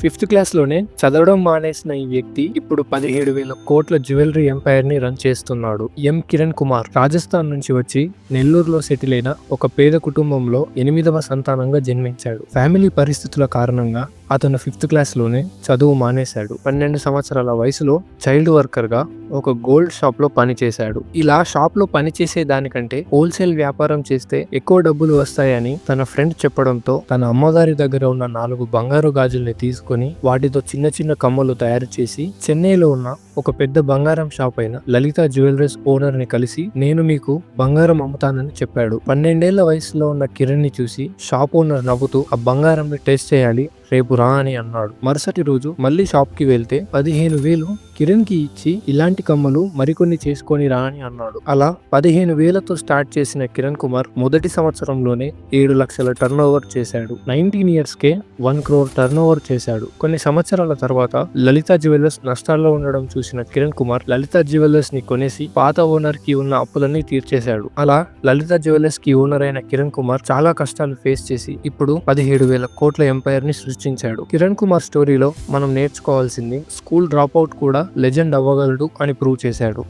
Fifth క్లాస్‌లోనే చదవడం మానేసిన ఈ వ్యక్తి ఇప్పుడు 17,000 కోట్ల జ్యువెలరీ ఎంపైర్‌ని రన్ చేస్తున్నాడు. కిరణ్ కుమార్ రాజస్థాన్ నుంచి వచ్చి నెల్లూరులో సెటిల్ అయిన ఒక పేద కుటుంబంలో 8వ సంతానంగా జన్మించాడు. ఫ్యామిలీ పరిస్థితుల కారణంగా అతను ఫిఫ్త్ క్లాస్‌లోనే చదువు మానేశాడు. 12 సంవత్సరాల వయసులో చైల్డ్ వర్కర్‌గా ఒక గోల్డ్ షాప్‌లో పనిచేశాడు. ఇలా షాప్‌లో పనిచేసే దానికంటే హోల్సేల్ వ్యాపారం చేస్తే ఎక్కువ డబ్బులు వస్తాయని తన ఫ్రెండ్ చెప్పడంతో తన అమ్మగారి దగ్గర ఉన్న 4 బంగారు గాజుల్ని తీసుకొని వాటితో చిన్న చిన్న కమ్మలు తయారు చేసి చెన్నైలో ఉన్న ఒక పెద్ద బంగారం షాప్ అయిన లలిత జ్యువెలరీస్ ఓనర్ ని కలిసి నేను మీకు బంగారం అమ్ముతానని చెప్పాడు. 12 ఏళ్ల వయసులో ఉన్న కిరణ్ ని చూసి షాప్ ఓనర్ నవ్వుతూ ఆ బంగారం ని టెస్ట్ చేయాలి, రేపు రా అని అన్నాడు. మరుసటి రోజు మళ్ళీ షాప్ కి వెళ్తే 15,000 కిరణ్ కి ఇచ్చి ఇలాంటి కమ్మలు మరికొన్ని చేసుకొని రా అని అన్నాడు. అలా 15,000తో స్టార్ట్ చేసిన కిరణ్ కుమార్ మొదటి సంవత్సరంలోనే 7 లక్షల టర్న్ ఓవర్ చేశాడు. 19 years కే 1 crore టర్న్ ఓవర్ చేశాడు. కొన్ని సంవత్సరాల తర్వాత లలిత జ్యువెలర్స్ నష్టాల్లో ఉండడం చూసిన కిరణ్ కుమార్ లలిత జ్యువెలర్స్ ని కొనేసి పాత ఓనర్ కి ఉన్న అప్పులన్నీ తీర్చేశాడు. అలా లలిత జ్యువెలర్స్ కి ఓనర్ అయిన కిరణ్ కుమార్ చాలా కష్టాలు ఫేస్ చేసి ఇప్పుడు 17,000 కోట్ల ఎంపైర్ ని సృష్టించాడు. కిరణ్ కుమార్ స్టోరీలో మనం నేర్చుకోవాల్సింది స్కూల్ డ్రాప్ అవుట్ కూడా లెజెండ్ అవ్వగలడు అని ప్రూవ్ చేశాడు.